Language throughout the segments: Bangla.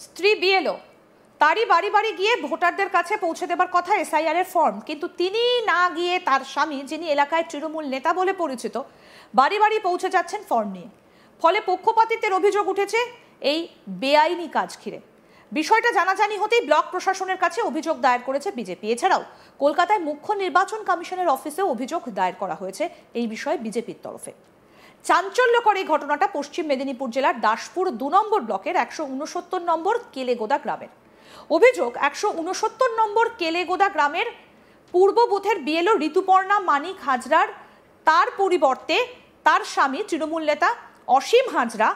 স্ত্রী বিএলও, তারই বাড়ি বাড়ি গিয়ে ভোটারদের কাছে পৌঁছে দেবার কথা এসআইআর এর ফর্ম, কিন্তু তিনি না গিয়ে তার স্বামী, যিনি এলাকায় তৃণমূল নেতা বলে পরিচিত, বাড়ি বাড়ি পৌঁছে যাচ্ছেন ফর্ম নিয়ে। ফলে পক্ষপাতিত্বের অভিযোগ উঠেছে এই বেআইনি কাজ ঘিরে। বিষয়টা জানাজানি হতেই ব্লক প্রশাসনের কাছে অভিযোগ দায়ের করেছে বিজেপি। এছাড়াও কলকাতায় মুখ্য নির্বাচন কমিশনের অফিসেও অভিযোগ দায়ের করা হয়েছে এই বিষয়ে বিজেপির তরফে। চাঞ্চল্যকর এই ঘটনাটা পশ্চিম মেদিনীপুর জেলার দাসপুর ২ নম্বর ব্লকের ১৬৯ নম্বর কেলেগোদা গ্রামের। অভিযোগ, ১৬৯ নম্বর কেলেগোদা গ্রামের পূর্ব বুথের বিএলও ঋতুপর্ণা মানিক হাজরার তার পরিবর্তে তার স্বামী তৃণমূল নেতা অসীম হাজরা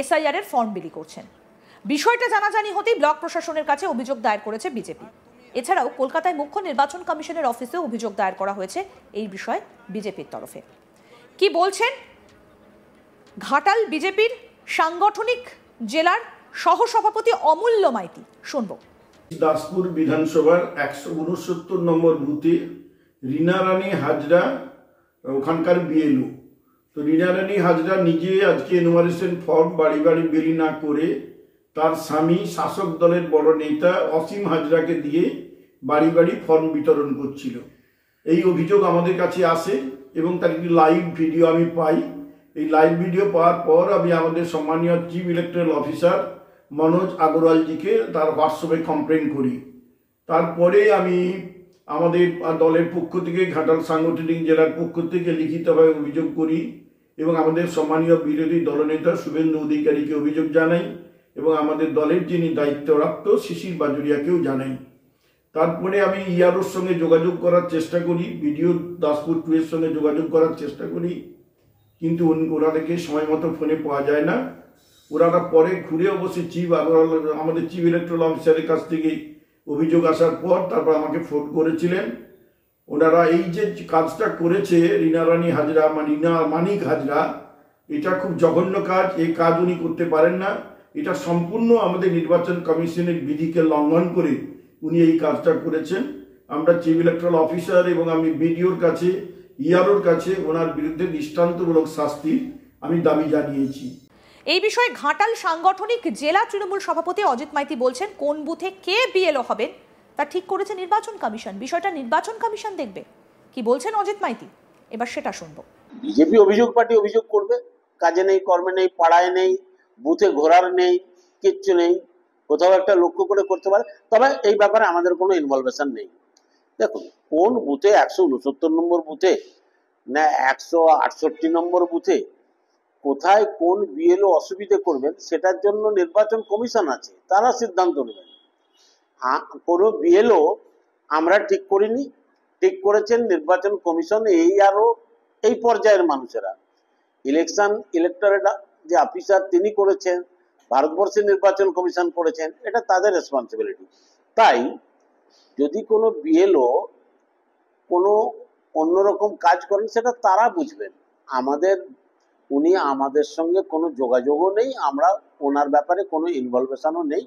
এসআইআর এর ফর্ম বিলি করছেন। বিষয়টা জানাজানি হতেই ব্লক প্রশাসনের কাছে অভিযোগ দায়ের করেছে বিজেপি। এছাড়াও কলকাতায় মুখ্য নির্বাচন কমিশনের অফিসেও অভিযোগ দায়ের করা হয়েছে এই বিষয়ে বিজেপির তরফে। কি বলছেন ঘাটাল বিজেপির সাংগঠনিক জেলার সহসভাপতি অমূল্য মাইতি, শুনবো। দাসপুর বিধানসভার ১৬৯ নম্বর বুথে রিনা রানী হাজরা ওখানকার বিএলও। তো রিনা রানী হাজরা নিজে আজকে এনুমারেশন ফর্ম বাড়ি বাড়ি বিলি না করে তার স্বামী শাসক দলের বড় নেতা অসীম হাজরাকে দিয়ে বাড়ি বাড়ি ফর্ম বিতরণ করছিল। এই অভিযোগ আমাদের কাছে আসে এবং তার একটি লাইভ ভিডিও আমি পাই। এই লাইভ ভিডিও পাওয়ার পর আমি আমাদের সম্মানীয় চিফ ইলেকট্রাল অফিসার মনোজ আগরওয়ালজিকে তার হোয়াটসঅ্যাপে কমপ্লেন করি। তারপরে আমি আমাদের দলের পক্ষ থেকে ঘাটাল সাংগঠনিক জেলার পক্ষ থেকে লিখিতভাবে অভিযোগ করি এবং আমাদের সম্মানীয় বিরোধী দলনেতা শুভেন্দু অধিকারীকে অভিযোগ জানাই এবং আমাদের দলের যিনি দায়িত্বপ্রাপ্ত শিশির বাজুরিয়াকেও জানাই। তারপরে আমি ইআরওর সঙ্গে যোগাযোগ করার চেষ্টা করি, বিডিও দাসপুর 2 এর সঙ্গে যোগাযোগ করার চেষ্টা করি, কিন্তু ওনাদেরকে সময় মতো ফোনে পাওয়া যায় না। ওনারা পরে ঘুরে অবশ্যই আমাদের চিফ ইলেকট্রাল অফিসারের কাছ থেকে অভিযোগ আসার পর তারপর আমাকে ফোন করেছিলেন। ওনারা এই যে কাজটা করেছে রিনা রানী হাজরা রিনা মানিক হাজরা, এটা খুব জঘন্য কাজ। এই কাজ উনি করতে পারেন না। এটা সম্পূর্ণ আমাদের নির্বাচন কমিশনের বিধিকে লঙ্ঘন করে উনি এই কাজটা করেছেন। আমরা চিফ ইলেকট্রাল অফিসার এবং আমি বিডিওর কাছে ইআরওর কাছে ওনার বিরুদ্ধে দৃষ্টান্তমূলক শাস্তি আমি দাবি জানিয়েছি। এই বিষয়ে ঘাটাল সাংগঠনিক জেলা তৃণমূল সভাপতি অজিত মাইতি বলছেন, কোন বুথে কে বিএলও হবেন তা ঠিক করেছে নির্বাচন কমিশন। বিষয়টা নির্বাচন কমিশন দেখবে। কি বলছেন অজিত মাইতি, এবার সেটা শুনবো। বিজেপি অভিযোগ পার্টি অভিযোগ করবে, কাজে নেই, কর্মে নেই, পাড়ায় নেই, বুথে ঘোরার নেই, কিচ্ছু নেই, কোথাও একটা লক্ষ্য করে করতে পারে। তবে এই ব্যাপারে আমাদের কোনো ইনভলভেশন নেই। দেখুন, কোন বুথে ১৬৯ নম্বর বুথে না ১৬৮ নম্বর বুথে কোথায় কোন বিএলও অসুবিধে করবেন সেটার জন্য নির্বাচন কমিশন আছে, তারা সিদ্ধান্ত নেবেন। কোনো বিএলও আমরা ঠিক করিনি, ঠিক করেছেন নির্বাচন কমিশন, এই আরও এই পর্যায়ের মানুষেরা। ইলেকটরেট যে অফিসার তিনি করেছেন, ভারতবর্ষের নির্বাচন কমিশন করেছেন, এটা তাদের রেসপন্সিবিলিটি। তাই যদি কোনো বিএলও কোনো অন্যরকম কাজ করেন সেটা তারা বুঝবেন। উনি আমাদের সঙ্গে কোনো যোগাযোগও নেই, আমরা ওনার ব্যাপারে কোনো ইনভলভেশনও নেই।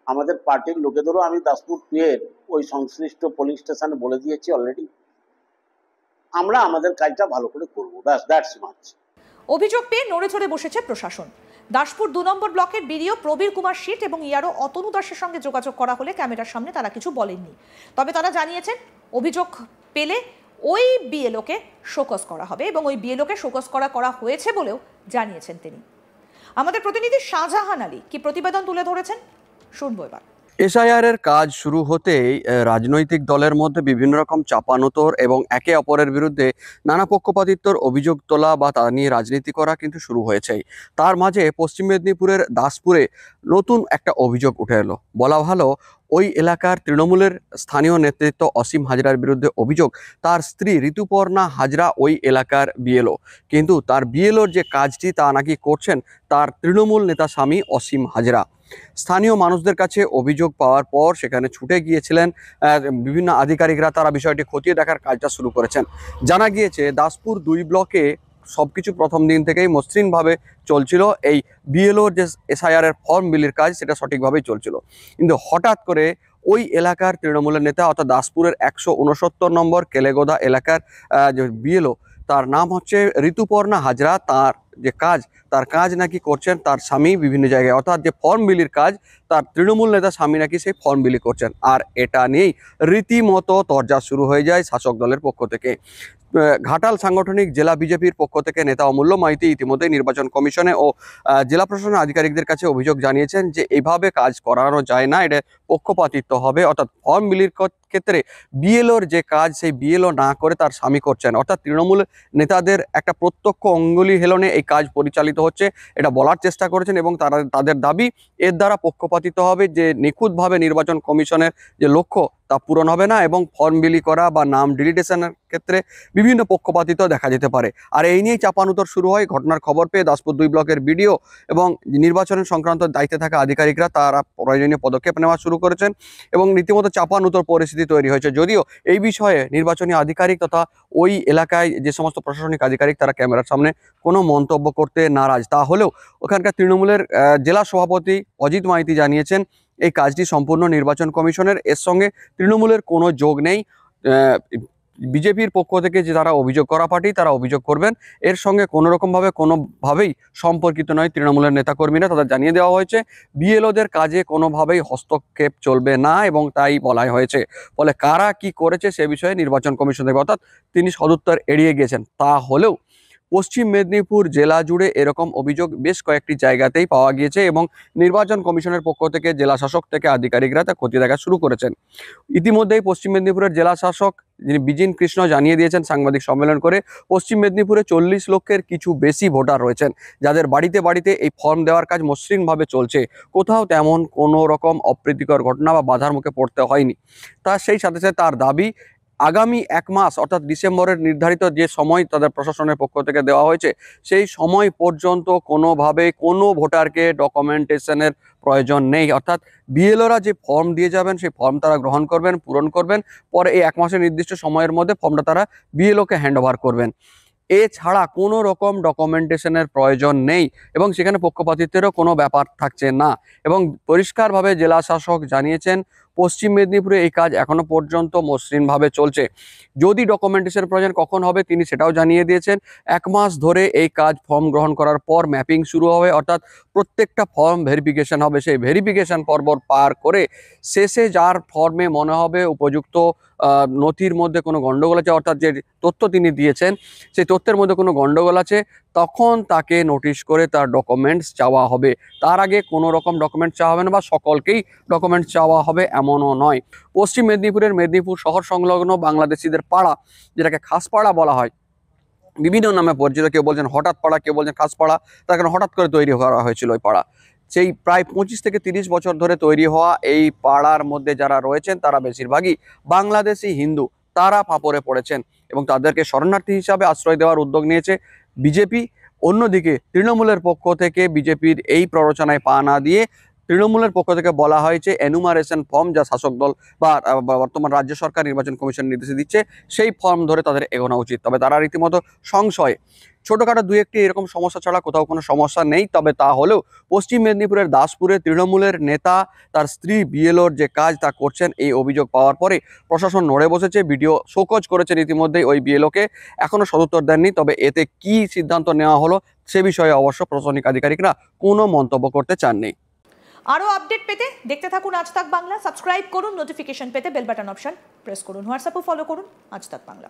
আমাদের পার্টির লোকেদেরও আমি দাসপুর 2 এর ওই সংশ্লিষ্ট পুলিশ স্টেশনে বলে দিয়েছি অলরেডি, আমরা আমাদের কাজটা ভালো করে করবো, ব্যাস, দ্যাটস মাচ। অভিযোগ পেয়ে নড়ে চড়ে বসেছে প্রশাসন। দাসপুর 2 নম্বর ব্লকের বিডিও প্রবীর কুমার শীত এবং ইআরও অতনু দাসের সঙ্গে যোগাযোগ করা হলে ক্যামেরার সামনে তারা কিছু বলেননি। তবে তারা জানিয়েছেন অভিযোগ পেলে ওই বিএলওকে শোকজ করা হবে এবং ওই বিএলওকে শোকজ করা হয়েছে বলেও জানিয়েছেন তিনি। আমাদের প্রতিনিধি শাহজাহান আলী কি প্রতিবেদন তুলে ধরেছেন, শুনবো এবার। এসআইআর এর কাজ শুরু হতেই রাজনৈতিক দলের মধ্যে বিভিন্ন রকম চাপানোতর এবং একে অপরের বিরুদ্ধে নানা পক্ষপাতিত্বর অভিযোগ তোলা বা তা নিয়ে রাজনীতি করা কিন্তু শুরু হয়েছে। তার মাঝে পশ্চিম মেদিনীপুরের দাসপুরে নতুন একটা অভিযোগ উঠে এলো। বলা ভালো, ওই এলাকার তৃণমূলের স্থানীয় নেতৃত্ব অসীম হাজরার বিরুদ্ধে অভিযোগ তার স্ত্রী ঋতুপর্ণা হাজরা ওই এলাকার বিএলও, কিন্তু তার বিএলওর যে কাজটি তা নাকি করছেন তার তৃণমূল নেতা স্বামী অসীম হাজরা। স্থানীয় মানুষদের কাছে অভিযোগ পাওয়ার পর সেখানে ছুটে গিয়েছিলেন বিভিন্ন আধিকারিকরা, তারা বিষয়টি খতিয়ে দেখার কাজটা শুরু করেছেন। জানা গিয়েছে দাসপুর 2 ব্লকে সবকিছু প্রথম দিন থেকেই মসৃণভাবে চলছিল। এই বিএলওর যে এসআইআর এর ফর্ম বিলির কাজ সেটা সঠিকভাবেই চলছিল, কিন্তু হঠাৎ করে ওই এলাকার তৃণমূলের নেতা অর্থাৎ দাসপুরের ১৬৯ নম্বর কেলেগোদা এলাকার যে বিএলও, তার নাম হচ্ছে ঋতুপর্ণা হাজরা, তার যে কাজ, তার কাজ নাকি করছেন তার স্বামী বিভিন্ন জায়গায়, অর্থাৎ যে ফর্ম বিলির কাজ তার তৃণমূল নেতা স্বামী নাকি সেই ফর্ম বিলি করছেন। আর এটা নিয়েই রীতিমতো তরজা শুরু হয়ে যায় শাসক দলের পক্ষ থেকে। ঘাটাল সাংগঠনিক জেলা বিজেপির পক্ষ থেকে নেতা অমূল্য মাইতি ইতিমধ্যে নির্বাচন কমিশনে ও জেলা প্রশাসনের আধিকারিকদের কাছে অভিযোগ জানিয়েছেন যে এইভাবে কাজ করানো যায় না, এটা পক্ষপাতিত্ব হবে। অর্থাৎ ফর্ম বিলির ক্ষেত্রে বিএলওর যে কাজ সেই বিএলও না করে তার স্বামী করছেন, অর্থাৎ তৃণমূল নেতাদের একটা প্রত্যক্ষ অঙ্গুলি হেলনে এই কাজ পরিচালিত হচ্ছে, এটা বলার চেষ্টা করেছেন। এবং তাদের দাবি এর দ্বারা পক্ষপাতিত্ব হবে, যে নিখুঁতভাবে নির্বাচন কমিশনের যে লক্ষ্য তা পূরণ হবে না এবং ফর্ম বিলি করা বা নাম ডিলিটেশনের ক্ষেত্রে বিভিন্ন পক্ষপাতিত্ব দেখা যেতে পারে। আর এই নিয়েই চাপানুতর শুরু হয়। ঘটনার খবর পেয়ে দাসপুর 2 ব্লকের বিডিও এবং নির্বাচনের সংক্রান্ত দায়িত্বে থাকা আধিকারিকরা তারা প্রয়োজনীয় পদক্ষেপ নেওয়া শুরু করেছেন এবং রীতিমতো চাপানুতর পরিস্থিতি তৈরি হয়েছে। যদিও এই বিষয়ে নির্বাচনী আধিকারিক তথা ওই এলাকায় যে সমস্ত প্রশাসনিক আধিকারিক তারা ক্যামেরার সামনে কোনো মন্তব্য করতে নারাজ, তাহলেও ওখানকার তৃণমূলের জেলা সভাপতি অজিত মাইতি জানিয়েছেন এই কাজটি সম্পূর্ণ নির্বাচন কমিশনের, এর সঙ্গে তৃণমূলের কোনো যোগ নেই। বিজেপির পক্ষ থেকে যে তারা অভিযোগ করা পার্টি তারা অভিযোগ করবেন, এর সঙ্গে কোনোভাবেই সম্পর্কিত নয় তৃণমূলের নেতাকর্মীরা। তাদের জানিয়ে দেওয়া হয়েছে বিএলওদের কাজে কোনোভাবেই হস্তক্ষেপ চলবে না এবং তাই বলা হয়েছে। ফলে কারা কি করেছে সে বিষয়ে নির্বাচন কমিশন থেকে, অর্থাৎ তিনি সদুত্তর এড়িয়ে গেছেন। তা হলেও পশ্চিম মেদিনীপুর জেলা জুড়ে এরকম অভিযোগ বেশ কয়েকটি জায়গাতেই পাওয়া গিয়েছে এবং নির্বাচন কমিশনের পক্ষ থেকে জেলা শাসক থেকে আধিকারিকরা তা খতিয়ে দেখা শুরু করেছেন। ইতিমধ্যেই পশ্চিম মেদিনীপুরের জেলা শাসক যিনি বিজিন কৃষ্ণ জানিয়ে দিয়েছেন সাংবাদিক সম্মেলন করে, পশ্চিম মেদিনীপুরে 40 লক্ষের কিছু বেশি ভোটার রয়েছেন যাদের বাড়িতে বাড়িতে এই ফর্ম দেওয়ার কাজ মসৃণভাবে চলছে। কোথাও তেমন কোনো রকম অপ্রীতিকর ঘটনা বা বাধার মুখে পড়তে হয়নি। সেই সাথে সাথে তার দাবি আগামী 1 মাস অর্থাৎ ডিসেম্বরের নির্ধারিত যে সময় তাদের প্রশাসনের পক্ষ থেকে দেওয়া হয়েছে সেই সময় পর্যন্ত কোনোভাবে কোনো ভোটারকে ডকুমেন্টেশনের প্রয়োজন নেই। অর্থাৎ বিএলওরা যে ফর্ম দিয়ে যাবেন সেই ফর্ম তারা গ্রহণ করবেন, পূরণ করবেন, পরে এই 1 মাসের নির্দিষ্ট সময়ের মধ্যে ফর্মটা তারা বিএলওকে হ্যান্ড ওভার করবেন। এছাড়া কোনো রকম ডকুমেন্টেশনের প্রয়োজন নেই এবং সেখানে পক্ষপাতিত্বেরও কোনো ব্যাপার থাকছে না। এবং পরিষ্কারভাবে জেলা শাসক জানিয়েছেন পশ্চিম মেদিনীপুরে এই কাজ এখনো পর্যন্ত মসৃণভাবে চলছে। যদি ডকুমেন্টেশন প্রয়োজন কখন হবে তিনি সেটাও জানিয়ে দিয়েছেন। 1 মাস ধরে এই কাজ ফর্ম গ্রহণ করার পর ম্যাপিং শুরু হবে, অর্থাৎ প্রত্যেকটা ফর্ম ভেরিফিকেশন হবে। সেই ভেরিফিকেশন পর্ব পার করে শেষে যার ফর্মে মনে হবে উপযুক্ত নথির মধ্যে কোনো গন্ডগোল আছে, অর্থাৎ যে তথ্য তিনি দিয়েছেন সেই তথ্যের মধ্যে কোনো গন্ডগোল আছে, তখন তাকে নোটিশ করে তার ডকুমেন্টস চাওয়া হবে। তার আগে কোনো রকম ডকুমেন্টস চাওয়া হবে না বা সকলকেই ডকুমেন্টস চাওয়া হবে এমনও নয়। পশ্চিম মেদিনীপুরের মেদিনীপুর শহর সংলগ্ন বাংলাদেশিদের পাড়া, যেটাকে খাসপাড়া বলা হয়, বিভিন্ন নামে পরিচিত। কেউ বলছেন হঠাৎ পাড়া, কেউ বলছেন খাসপাড়া, তার কারণ হঠাৎ করে তৈরি করা হয়েছিল ওই পাড়া। সেই প্রায় 25 থেকে 30 বছর ধরে তৈরি হওয়া এই পাড়ার মধ্যে যারা রয়েছেন তারা বেশিরভাগই বাংলাদেশি হিন্দু, তারা ফাঁপড়ে পড়েছেন এবং তাদেরকে শরণার্থী হিসাবে আশ্রয় দেওয়ার উদ্যোগ নিয়েছে বিজেপি। অন্যদিকে তৃণমূলের পক্ষ থেকে বিজেপির এই প্ররোচনায় পা না দিয়ে তৃণমূলের পক্ষ থেকে বলা হয়েছে এনুমারেশন ফর্ম, যা শাসক দল বা বর্তমান রাজ্য সরকার নির্বাচন কমিশন নির্দেশ দিচ্ছে সেই ফর্ম ধরে তাদের এগোনো উচিত। তবে তারা রীতিমতো সংশয়। ছোটোখাটো 2-1টি এরকম সমস্যা ছাড়া কোথাও কোনো সমস্যা নেই। তবে তা হলেও পশ্চিম মেদিনীপুরের দাসপুরে তৃণমূলের নেতা তার স্ত্রী বিএলওর যে কাজ তা করছেন এই অভিযোগ পাওয়ার পরে প্রশাসন নড়ে বসেছে। ভিডিও শোকজ করেছেন ইতিমধ্যেই ওই বিএলওকে, এখনও সদুত্তর দেননি। তবে এতে কি সিদ্ধান্ত নেওয়া হলো সে বিষয়ে অবশ্য প্রশাসনিক আধিকারিকরা কোনো মন্তব্য করতে চাননি। আরও আপডেট পেতে দেখতে থাকুন আজ তাক বাংলা। সাবস্ক্রাইব করুন, নোটিফিকেশন পেতে বেল বাটন অপশন প্রেস করুন, হোয়াটসঅ্যাপও ফলো করুন আজ তাক বাংলা।